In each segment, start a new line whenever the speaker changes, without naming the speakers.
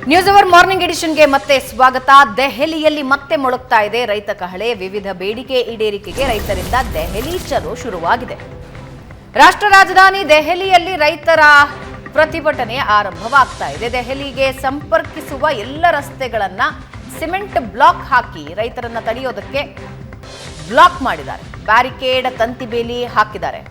News hour morning ಎಡಿಷನ್ಗೆ ಮತ್ತೆ ಸ್ವಾಗತ. ದೆಹಲಿಯಲ್ಲಿ ಮತ್ತೆ ಮೊಳಗ್ತಾ ಇದೆ ರೈತ ಕಹಳೆ. ವಿವಿಧ ಬೇಡಿಕೆ ಈಡೇರಿಕೆಗೆ ರೈತರಿಂದ ದೆಹಲಿ ಚಲೋ ಶುರುವಾಗಿದೆ. ರಾಷ್ಟ್ರ ರಾಜಧಾನಿ ದೆಹಲಿಯಲ್ಲಿ ರೈತರ ಪ್ರತಿಭಟನೆ ಆರಂಭವಾಗ್ತಾ ಇದೆ. ದೆಹಲಿಗೆ ಸಂಪರ್ಕಿಸುವ ಎಲ್ಲ ರಸ್ತೆಗಳನ್ನ ಸಿಮೆಂಟ್ ಬ್ಲಾಕ್ ಹಾಕಿ ರೈತರನ್ನ ತಡೆಯೋದಕ್ಕೆ ಬ್ಲಾಕ್ ಮಾಡಿದ್ದಾರೆ. ಬ್ಯಾರಿಕೇಡ್, ತಂತಿ ಬೇಲಿ ಹಾಕಿದ್ದಾರೆ.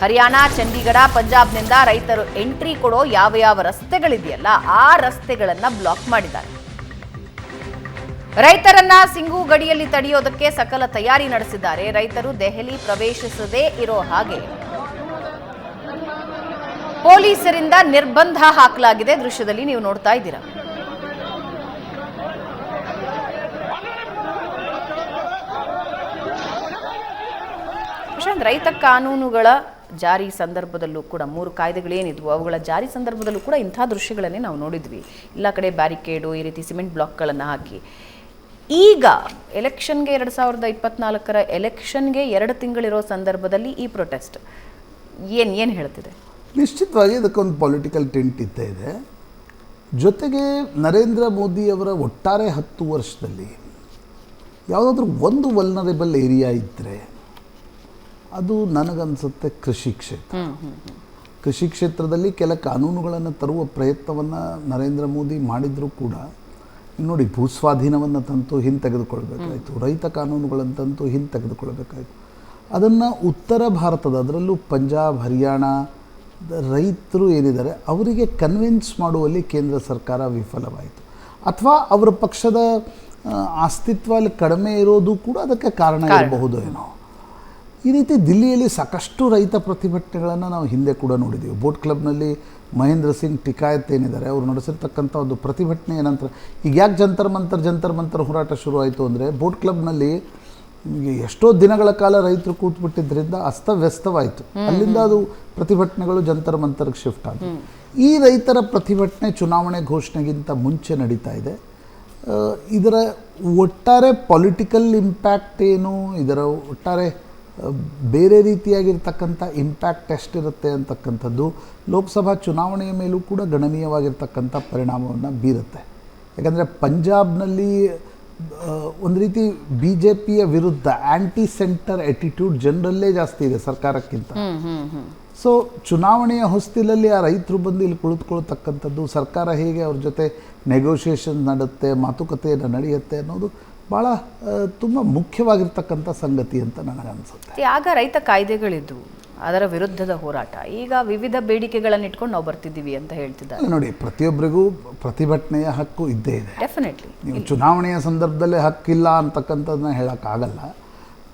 ಹರಿಯಾಣ, ಚಂಡೀಗಢ, ಪಂಜಾಬ್ನಿಂದ ರೈತರು ಎಂಟ್ರಿ ಕೊಡೋ ಯಾವ ರಸ್ತೆಗಳಿದೆಯಲ್ಲ ಆ ರಸ್ತೆಗಳನ್ನ ಬ್ಲಾಕ್ ಮಾಡಿದ್ದಾರೆ. ರೈತರನ್ನ ಸಿಂಗು ಗಡಿಯಲ್ಲಿ ತಡೆಯೋದಕ್ಕೆ ಸಕಲ ತಯಾರಿ ನಡೆಸಿದ್ದಾರೆ. ರೈತರು ದೆಹಲಿ ಪ್ರವೇಶಿಸದೇ ಇರೋ ಹಾಗೆ ಪೊಲೀಸರಿಂದ ನಿರ್ಬಂಧ ಹಾಕಲಾಗಿದೆ. ದೃಶ್ಯದಲ್ಲಿ ನೀವು ನೋಡ್ತಾ ಇದ್ದೀರಾ. ರೈತ ಕಾನೂನುಗಳ ಜಾರಿ ಸಂದರ್ಭದಲ್ಲೂ ಕೂಡ 3 ಕಾಯ್ದೆಗಳೇನಿದ್ವು ಅವುಗಳ ಜಾರಿ ಸಂದರ್ಭದಲ್ಲೂ ಕೂಡ ಇಂಥ ದೃಶ್ಯಗಳನ್ನೇ ನಾವು ನೋಡಿದ್ವಿ. ಎಲ್ಲ ಕಡೆ ಬ್ಯಾರಿಕೇಡು, ಈ ರೀತಿ ಸಿಮೆಂಟ್ ಬ್ಲಾಕ್ಗಳನ್ನು ಹಾಕಿ. ಈಗ ಎಲೆಕ್ಷನ್ಗೆ 2024ರ ಎಲೆಕ್ಷನ್ಗೆ 2 ತಿಂಗಳಿರೋ ಸಂದರ್ಭದಲ್ಲಿ ಈ ಪ್ರೊಟೆಸ್ಟ್ ಏನು ಹೇಳ್ತಿದೆ?
ನಿಶ್ಚಿತವಾಗಿ ಇದಕ್ಕೊಂದು ಪೊಲಿಟಿಕಲ್ ಟಿಂಟ್ ಇದ್ದೇ ಇದೆ. ಜೊತೆಗೆ ನರೇಂದ್ರ ಮೋದಿಯವರ ಒಟ್ಟಾರೆ 10 ವರ್ಷದಲ್ಲಿ ಯಾವುದಾದ್ರೂ ಒಂದು ವಲ್ನರೇಬಲ್ ಏರಿಯಾ ಇದ್ದರೆ ಅದು ನನಗನ್ಸುತ್ತೆ ಕೃಷಿ ಕ್ಷೇತ್ರ. ಕೃಷಿ ಕ್ಷೇತ್ರದಲ್ಲಿ ಕೆಲ ಕಾನೂನುಗಳನ್ನು ತರುವ ಪ್ರಯತ್ನವನ್ನು ನರೇಂದ್ರ ಮೋದಿ ಮಾಡಿದರೂ ಕೂಡ ನೋಡಿ, ಭೂಸ್ವಾಧೀನವನ್ನು ತಂತು ಹಿಂತೆಗೆದುಕೊಳ್ಬೇಕಾಯಿತು, ರೈತ ಕಾನೂನುಗಳಂತಂತೂ ಹಿಂತೆಗೆದುಕೊಳ್ಬೇಕಾಯಿತು. ಅದನ್ನು ಉತ್ತರ ಭಾರತದ, ಅದರಲ್ಲೂ ಪಂಜಾಬ್, ಹರಿಯಾಣ ರೈತರು ಏನಿದ್ದಾರೆ ಅವರಿಗೆ ಕನ್ವಿನ್ಸ್ ಮಾಡುವಲ್ಲಿ ಕೇಂದ್ರ ಸರ್ಕಾರ ವಿಫಲವಾಯಿತು. ಅಥವಾ ಅವರ ಪಕ್ಷದ ಅಸ್ತಿತ್ವ ಅಲ್ಲಿ ಕಡಿಮೆ ಇರೋದು ಕೂಡ ಅದಕ್ಕೆ ಕಾರಣ ಇರಬಹುದು ಏನೋ. ಈ ರೀತಿ ದಿಲ್ಲಿಯಲ್ಲಿ ಸಾಕಷ್ಟು ರೈತ ಪ್ರತಿಭಟನೆಗಳನ್ನು ನಾವು ಹಿಂದೆ ಕೂಡ ನೋಡಿದ್ದೀವಿ. ಬೋಟ್ ಕ್ಲಬ್ನಲ್ಲಿ ಮಹೇಂದ್ರ ಸಿಂಗ್ ಟಿಕಾಯತ್ ಏನಿದ್ದಾರೆ ಅವರು ನಡೆಸಿರ್ತಕ್ಕಂಥ ಒಂದು ಪ್ರತಿಭಟನೆಯ ನಂತರ ಈಗ ಯಾಕೆ ಜಂತರ್ ಮಂತರ್ ಹೋರಾಟ ಶುರುವಾಯಿತು ಅಂದರೆ, ಬೋಟ್ ಕ್ಲಬ್ನಲ್ಲಿ ಎಷ್ಟೋ ದಿನಗಳ ಕಾಲ ರೈತರು ಕೂತ್ಬಿಟ್ಟಿದ್ದರಿಂದ ಅಸ್ತವ್ಯಸ್ತವಾಯಿತು. ಅಲ್ಲಿಂದ ಅದು ಪ್ರತಿಭಟನೆಗಳು ಜಂತರ್ ಮಂತರ್ಗೆ ಶಿಫ್ಟ್ ಆಯಿತು. ಈ ರೈತರ ಪ್ರತಿಭಟನೆ ಚುನಾವಣೆ ಘೋಷಣೆಗಿಂತ ಮುಂಚೆ ನಡೀತಾ ಇದೆ. ಇದರ ಒಟ್ಟಾರೆ ಪೊಲಿಟಿಕಲ್ ಇಂಪ್ಯಾಕ್ಟ್ ಏನು, ಇದರ ಒಟ್ಟಾರೆ ಬೇರೆ ರೀತಿಯಾಗಿರ್ತಕ್ಕಂಥ ಇಂಪ್ಯಾಕ್ಟ್ ಎಷ್ಟಿರುತ್ತೆ ಅಂತಕ್ಕಂಥದ್ದು ಲೋಕಸಭಾ ಚುನಾವಣೆಯ ಮೇಲೂ ಕೂಡ ಗಣನೀಯವಾಗಿರ್ತಕ್ಕಂಥ ಪರಿಣಾಮವನ್ನು ಬೀರುತ್ತೆ. ಯಾಕಂದರೆ ಪಂಜಾಬ್ನಲ್ಲಿ ಒಂದು ರೀತಿ BJPಯ ವಿರುದ್ಧ ಆ್ಯಂಟಿ ಸೆಂಟರ್ ಆ್ಯಟಿಟ್ಯೂಡ್ ಜನರಲ್ಲೇ ಜಾಸ್ತಿ ಇದೆ ಸರ್ಕಾರಕ್ಕಿಂತ. ಸೊ ಚುನಾವಣೆಯ ಹೊಸ್ತಿಲಲ್ಲಿ ಆ ರೈತರು ಬಂದು ಇಲ್ಲಿ ಕುಳಿತುಕೊಳ್ತಕ್ಕಂಥದ್ದು, ಸರ್ಕಾರ ಹೇಗೆ ಅವ್ರ ಜೊತೆ ನೆಗೋಷಿಯೇಷನ್ ಮಾಡುತ್ತೆ, ಮಾತುಕತೆಯನ್ನು ನಡೆಯುತ್ತೆ ಅನ್ನೋದು ಭಾಳ ತುಂಬ ಮುಖ್ಯವಾಗಿರ್ತಕ್ಕಂಥ ಸಂಗತಿ ಅಂತ ನನಗನ್ಸುತ್ತೆ.
ಆಗ ರೈತ ಕಾಯ್ದೆಗಳಿದ್ದು ಅದರ ವಿರುದ್ಧದ ಹೋರಾಟ, ಈಗ ವಿವಿಧ ಬೇಡಿಕೆಗಳನ್ನು ಇಟ್ಕೊಂಡು ನಾವು ಬರ್ತಿದ್ದೀವಿ ಅಂತ ಹೇಳ್ತಿದ್ದಾರೆ.
ನೋಡಿ, ಪ್ರತಿಯೊಬ್ಬರಿಗೂ ಪ್ರತಿಭಟನೆಯ ಹಕ್ಕು ಇದ್ದೇ ಇದೆ.
ಡೆಫಿನೆಟ್ಲಿ
ನೀವು ಚುನಾವಣೆಯ ಸಂದರ್ಭದಲ್ಲೇ ಹಕ್ಕಿಲ್ಲ ಅಂತಕ್ಕಂಥದ್ದನ್ನ ಹೇಳೋಕ್ಕಾಗಲ್ಲ.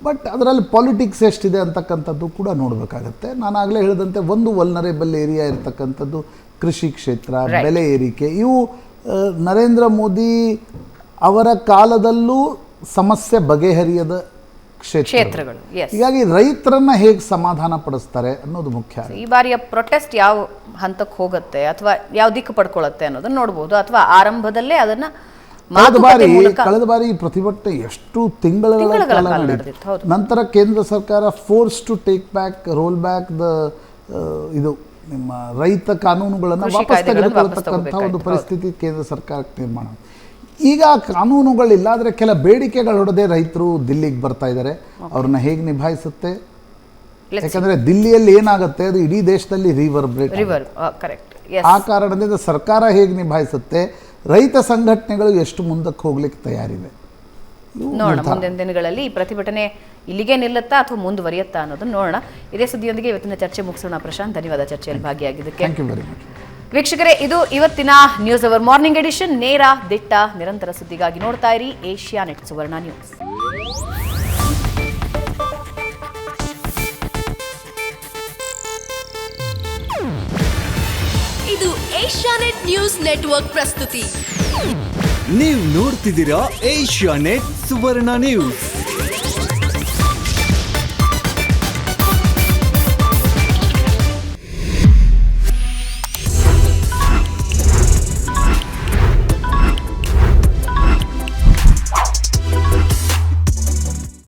ಬಟ್ ಅದರಲ್ಲಿ ಪಾಲಿಟಿಕ್ಸ್ ಎಷ್ಟಿದೆ ಅಂತಕ್ಕಂಥದ್ದು ಕೂಡ ನೋಡಬೇಕಾಗತ್ತೆ. ನಾನಾಗಲೇ ಹೇಳಿದಂತೆ ಒಂದು ವಲ್ನರೇಬಲ್ ಏರಿಯಾ ಇರ್ತಕ್ಕಂಥದ್ದು ಕೃಷಿ ಕ್ಷೇತ್ರ, ಬೆಲೆ ಏರಿಕೆ, ಇವು ನರೇಂದ್ರ ಮೋದಿ ಅವರ ಕಾಲದಲ್ಲೂ ಸಮಸ್ಯೆ ಬಗೆಹರಿಯದ ಕ್ಷೇತ್ರಗಳು. ಹೀಗಾಗಿ ರೈತರನ್ನ ಹೇಗೆ ಸಮಾಧಾನ ಪಡಿಸ್ತಾರೆ ಅನ್ನೋದು ಮುಖ್ಯ.
ಈ ಬಾರಿಯ ಪ್ರೊಟೆಸ್ಟ್ ಯಾವ ಹಂತಕ್ಕೆ ಹೋಗುತ್ತೆ ಅಥವಾ ಯಾವ ದಿಕ್ಕು ಪಡ್ಕೊಳ್ಳುತ್ತೆ ಅನ್ನೋದನ್ನ ನೋಡ್ಬೋದು. ಅಥವಾ ಆರಂಭದಲ್ಲೇ ಅದನ್ನ
ಕಳೆದ ಬಾರಿ ಪ್ರತಿಭಟನೆ ಎಷ್ಟು ತಿಂಗಳ ಕಾಲ ನಡೆದಿತ್ತು. ನಂತರ ಕೇಂದ್ರ ಸರ್ಕಾರ force to take back, roll back the ಇದು ನಿಮ್ಮ ರೈತ ಕಾನೂನುಗಳನ್ನು ವಾಪಸ್ ತೆಗೆದುಕೊಳ್ಳತಕ್ಕಂಥ ಒಂದು ಪರಿಸ್ಥಿತಿ ಕೇಂದ್ರ ಸರ್ಕಾರಕ್ಕೆ ನಿರ್ಮಾಣ. ಈಗ ಕಾನೂನುಗಳಿಲ್ಲ, ಆದರೆ ಕೆಲ ಬೇಡಿಕೆಗಳು ಹೊಡೆದೇ ರೈತರು ದಿಲ್ಲಿಗೆ ಬರ್ತಾ ಇದ್ದಾರೆ. ಅವ್ರನ್ನ ಹೇಗೆ ನಿಭಾಯಿಸುತ್ತೆ? ಯಾಕಂದರೆ ದಿಲ್ಲಿಯಲ್ಲಿ ಏನಾಗುತ್ತೆ ಅದು ಇಡೀ ದೇಶದಲ್ಲಿ ರಿವರ್ಬ್ರೇಟ್. ಆ ಕಾರಣದಿಂದ ಸರ್ಕಾರ ಹೇಗೆ ನಿಭಾಯಿಸುತ್ತೆ, ರೈತ ಸಂಘಟನೆಗಳು ಎಷ್ಟು ಮುಂದಕ್ಕೆ ಹೋಗ್ಲಿಕ್ಕೆ ತಯಾರಿವೆ
ನೋಡೋಣ. ಮುಂದಿನ ದಿನಗಳಲ್ಲಿ ಈ ಪ್ರತಿಭಟನೆ ಇಲ್ಲಿಗೆ ನಿಲ್ಲುತ್ತಾ ಅಥವಾ ಮುಂದುವರಿಯುತ್ತಾ ಅನ್ನೋದನ್ನು ನೋಡೋಣ. ಇದೇ ಸುದ್ದಿಯೊಂದಿಗೆ ಇವತ್ತಿನ ಚರ್ಚೆ ಮುಗಿಸೋಣ. ಪ್ರಶಾಂತ್, ಧನ್ಯವಾದ ಚರ್ಚೆಯಲ್ಲಿ ಭಾಗಿಯಾಗಿದ್ದಕ್ಕೆ.
Thank you very much.
ವೀಕ್ಷಕರೇ, ಇದು ಇವತ್ತಿನ ನ್ಯೂಸ್ ಅವರ್ ಮಾರ್ನಿಂಗ್ ಎಡಿಷನ್. ನೇರ, ದಿಟ್ಟ, ನಿರಂತರ ಸುದ್ದಿಗಾಗಿ ನೋಡ್ತಾ ಇರಿ ಏಷ್ಯಾನೆಟ್ ಸುವರ್ಣ ನ್ಯೂಸ್.
ಇದು ಏಷ್ಯಾನೆಟ್ ನ್ಯೂಸ್ ನೆಟ್ವರ್ಕ್ ಪ್ರಸ್ತುತಿ.
ನೀವು ನೋಡ್ತಿದ್ದೀರಾ ಏಷ್ಯಾನೆಟ್ ಸುವರ್ಣ ನ್ಯೂಸ್.